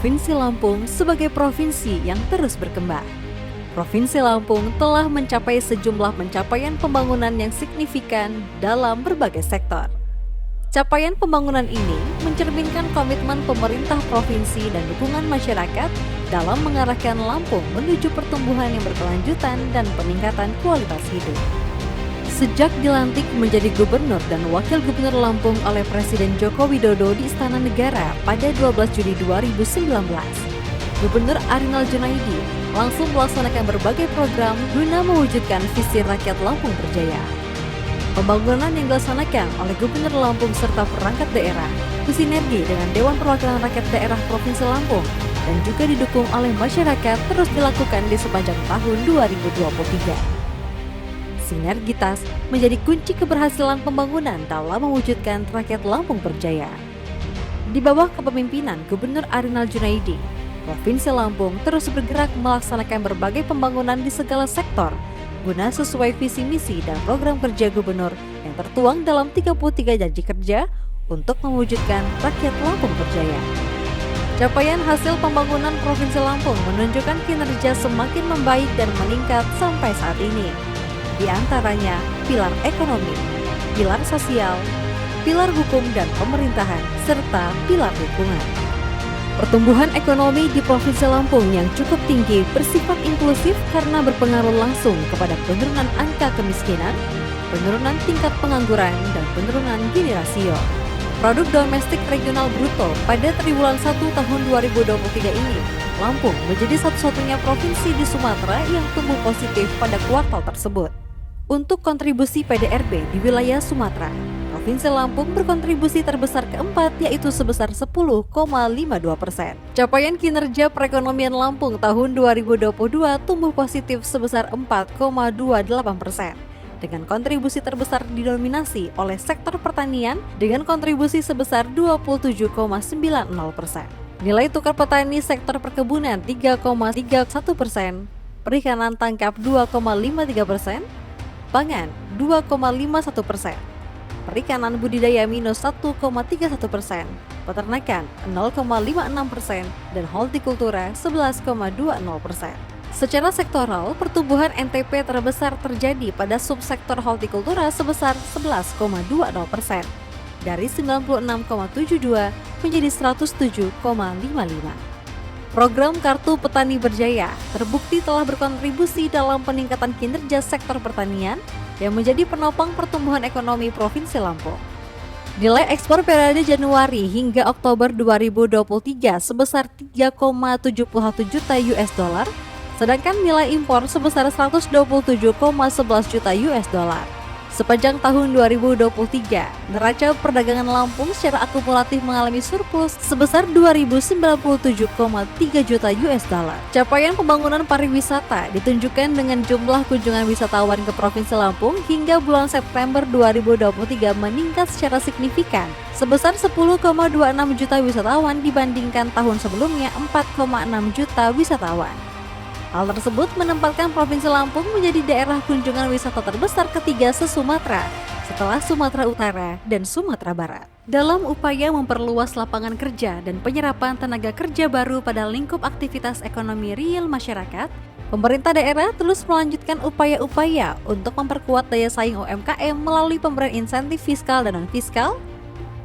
Provinsi Lampung sebagai provinsi yang terus berkembang. Provinsi Lampung telah mencapai sejumlah pencapaian pembangunan yang signifikan dalam berbagai sektor. Capaian pembangunan ini mencerminkan komitmen pemerintah provinsi dan dukungan masyarakat dalam mengarahkan Lampung menuju pertumbuhan yang berkelanjutan dan peningkatan kualitas hidup. Sejak dilantik menjadi Gubernur dan Wakil Gubernur Lampung oleh Presiden Joko Widodo di Istana Negara pada 12 Juli 2019, Gubernur Arinal Junaidi langsung melaksanakan berbagai program guna mewujudkan visi rakyat Lampung berjaya. Pembangunan yang dilaksanakan oleh Gubernur Lampung serta perangkat daerah bersinergi dengan Dewan Perwakilan Rakyat Daerah Provinsi Lampung dan juga didukung oleh masyarakat terus dilakukan di sepanjang tahun 2023. Sinergitas menjadi kunci keberhasilan pembangunan dalam mewujudkan rakyat Lampung berjaya. Di bawah kepemimpinan Gubernur Arinal Junaidi, Provinsi Lampung terus bergerak melaksanakan berbagai pembangunan di segala sektor guna sesuai visi misi dan program kerja Gubernur yang tertuang dalam 33 janji kerja untuk mewujudkan rakyat Lampung berjaya. Capaian hasil pembangunan Provinsi Lampung menunjukkan kinerja semakin membaik dan meningkat sampai saat ini. Di antaranya pilar ekonomi, pilar sosial, pilar hukum dan pemerintahan, serta pilar lingkungan. Pertumbuhan ekonomi di Provinsi Lampung yang cukup tinggi bersifat inklusif karena berpengaruh langsung kepada penurunan angka kemiskinan, penurunan tingkat pengangguran, dan penurunan gini rasio. Produk domestik regional bruto pada triwulan 1 tahun 2023 ini, Lampung menjadi satu-satunya provinsi di Sumatera yang tumbuh positif pada kuartal tersebut. Untuk kontribusi PDRB di wilayah Sumatera, Provinsi Lampung berkontribusi terbesar keempat yaitu sebesar 10,52%. Capaian kinerja perekonomian Lampung tahun 2022 tumbuh positif sebesar 4,28%. Dengan kontribusi terbesar didominasi oleh sektor pertanian dengan kontribusi sebesar 27,90%. Nilai tukar petani sektor perkebunan 3,31%, perikanan tangkap 2,53%, pangan 2,51%, perikanan budidaya minus 1,31%, peternakan 0,56%, dan hortikultura 11,20%. Secara sektoral, pertumbuhan NTP terbesar terjadi pada subsektor hortikultura sebesar 11,20%, dari 96,72 menjadi 107,55. Program Kartu Petani Berjaya terbukti telah berkontribusi dalam peningkatan kinerja sektor pertanian yang menjadi penopang pertumbuhan ekonomi Provinsi Lampung. Nilai ekspor periode Januari hingga Oktober 2023 sebesar 3,71 juta US dollar, sedangkan nilai impor sebesar 127,11 juta US dollar. Sepanjang tahun 2023, neraca perdagangan Lampung secara akumulatif mengalami surplus sebesar 2.097,3 juta US dollar. Capaian pembangunan pariwisata ditunjukkan dengan jumlah kunjungan wisatawan ke Provinsi Lampung hingga bulan September 2023 meningkat secara signifikan sebesar 10,26 juta wisatawan dibandingkan tahun sebelumnya 4,6 juta wisatawan. Hal tersebut menempatkan Provinsi Lampung menjadi daerah kunjungan wisata terbesar ketiga se-Sumatera setelah Sumatera Utara dan Sumatera Barat. Dalam upaya memperluas lapangan kerja dan penyerapan tenaga kerja baru pada lingkup aktivitas ekonomi real masyarakat, pemerintah daerah terus melanjutkan upaya-upaya untuk memperkuat daya saing UMKM melalui pemberian insentif fiskal dan non-fiskal,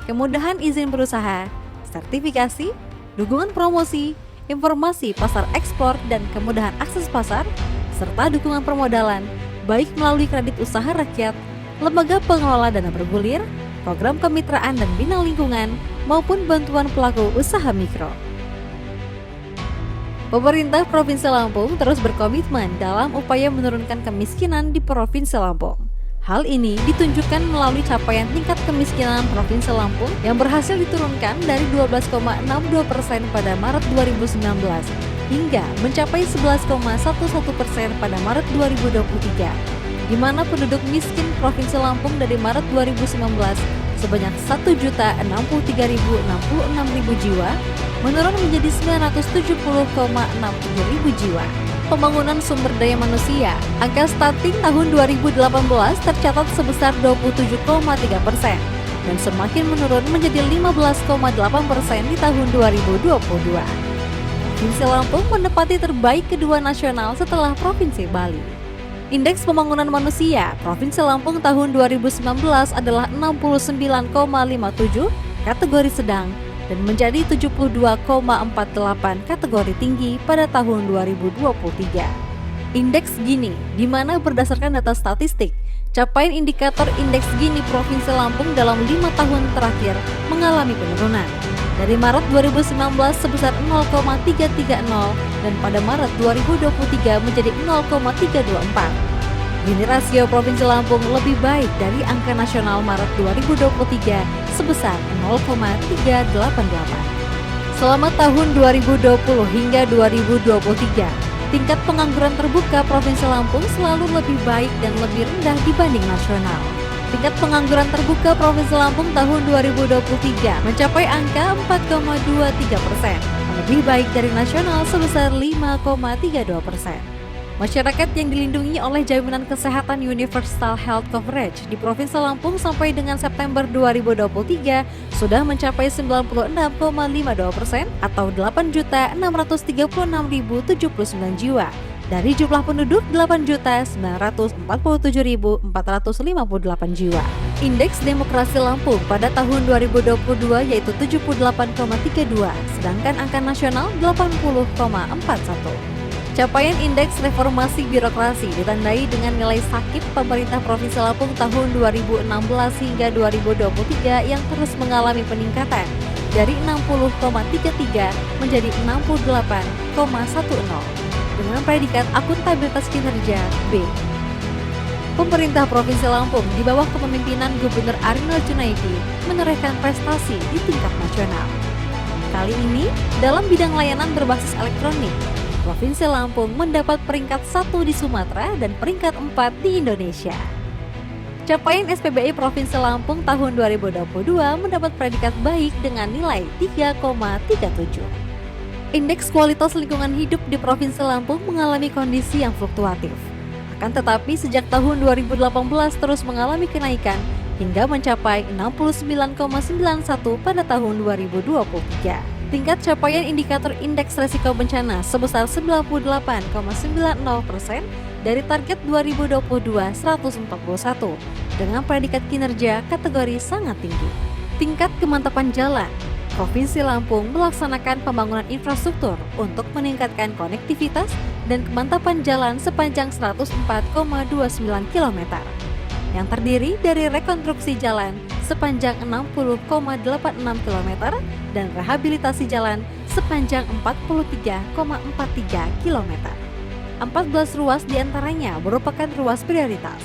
kemudahan izin berusaha, sertifikasi, dukungan promosi, informasi pasar ekspor dan kemudahan akses pasar, serta dukungan permodalan, baik melalui kredit usaha rakyat, lembaga pengelola dana bergulir, program kemitraan dan bina lingkungan, maupun bantuan pelaku usaha mikro. Pemerintah Provinsi Lampung terus berkomitmen dalam upaya menurunkan kemiskinan di Provinsi Lampung. Hal ini ditunjukkan melalui capaian tingkat kemiskinan Provinsi Lampung yang berhasil diturunkan dari 12,62% pada Maret 2019 hingga mencapai 11,11% pada Maret 2023, di mana penduduk miskin Provinsi Lampung dari Maret 2019 sebanyak 1.063.066 jiwa menurun menjadi 970,67.000 jiwa. Pembangunan sumber daya manusia, angka stunting tahun 2018 tercatat sebesar 27,3% dan semakin menurun menjadi 15,8% di tahun 2022. Provinsi Lampung menempati terbaik kedua nasional setelah Provinsi Bali. Indeks pembangunan manusia Provinsi Lampung tahun 2019 adalah 69,57 kategori sedang dan menjadi 72,48 kategori tinggi pada tahun 2023. Indeks Gini, di mana berdasarkan data statistik, capaian indikator indeks Gini Provinsi Lampung dalam 5 tahun terakhir mengalami penurunan. Dari Maret 2019 sebesar 0,330 dan pada Maret 2023 menjadi 0,324. Gini rasio Provinsi Lampung lebih baik dari angka nasional Maret 2023 sebesar 0,388. Selama tahun 2020 hingga 2023, tingkat pengangguran terbuka Provinsi Lampung selalu lebih baik dan lebih rendah dibanding nasional. Tingkat pengangguran terbuka Provinsi Lampung tahun 2023 mencapai angka 4,23%, lebih baik dari nasional sebesar 5,32%. Masyarakat yang dilindungi oleh Jaminan Kesehatan Universal Health Coverage di Provinsi Lampung sampai dengan September 2023 sudah mencapai 96,52% atau 8.636.079 jiwa. Dari jumlah penduduk 8.947.458 jiwa. Indeks Demokrasi Lampung pada tahun 2022 yaitu 78,32, sedangkan angka nasional 80,41. Capaian Indeks Reformasi Birokrasi ditandai dengan nilai sakit pemerintah Provinsi Lampung tahun 2016 hingga 2023 yang terus mengalami peningkatan dari 60,33 menjadi 68,10. Dengan predikat akuntabilitas kinerja B. Pemerintah Provinsi Lampung di bawah kepemimpinan Gubernur Arinal Junaidi menorehkan prestasi di tingkat nasional. Kali ini, dalam bidang layanan berbasis elektronik, Provinsi Lampung mendapat peringkat 1 di Sumatera dan peringkat 4 di Indonesia. Capaian SPBI Provinsi Lampung tahun 2022 mendapat predikat baik dengan nilai 3,37. Indeks kualitas lingkungan hidup di Provinsi Lampung mengalami kondisi yang fluktuatif. Akan tetapi sejak tahun 2018 terus mengalami kenaikan hingga mencapai 69,91 pada tahun 2023. Tingkat capaian indikator indeks resiko bencana sebesar 98,90% dari target 2022 141 dengan predikat kinerja kategori sangat tinggi. Tingkat kemantapan jalan Provinsi Lampung melaksanakan pembangunan infrastruktur untuk meningkatkan konektivitas dan kemantapan jalan sepanjang 104,29 km, yang terdiri dari rekonstruksi jalan sepanjang 60,86 km dan rehabilitasi jalan sepanjang 43,43 km. 14 ruas diantaranya merupakan ruas prioritas.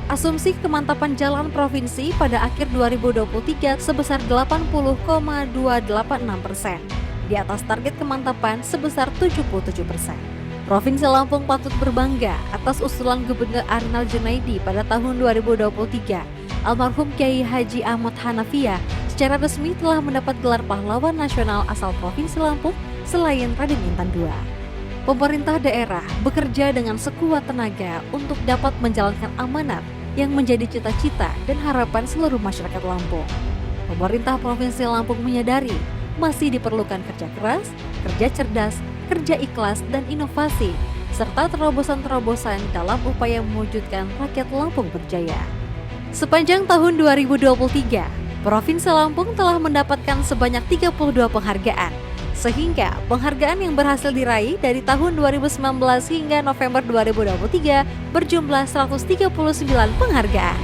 Asumsi kemantapan jalan provinsi pada akhir 2023 sebesar 80,286%, di atas target kemantapan sebesar 77%. Provinsi Lampung patut berbangga atas usulan Gubernur Arinal Junaidi pada tahun 2023. Almarhum Kiai Haji Ahmad Hanafiah secara resmi telah mendapat gelar pahlawan nasional asal Provinsi Lampung selain Raden Intan II. Pemerintah daerah bekerja dengan sekuat tenaga untuk dapat menjalankan amanat yang menjadi cita-cita dan harapan seluruh masyarakat Lampung. Pemerintah Provinsi Lampung menyadari masih diperlukan kerja keras, kerja cerdas, kerja ikhlas, dan inovasi, serta terobosan-terobosan dalam upaya mewujudkan rakyat Lampung berjaya. Sepanjang tahun 2023, Provinsi Lampung telah mendapatkan sebanyak 32 penghargaan, sehingga penghargaan yang berhasil diraih dari tahun 2019 hingga November 2023 berjumlah 139 penghargaan.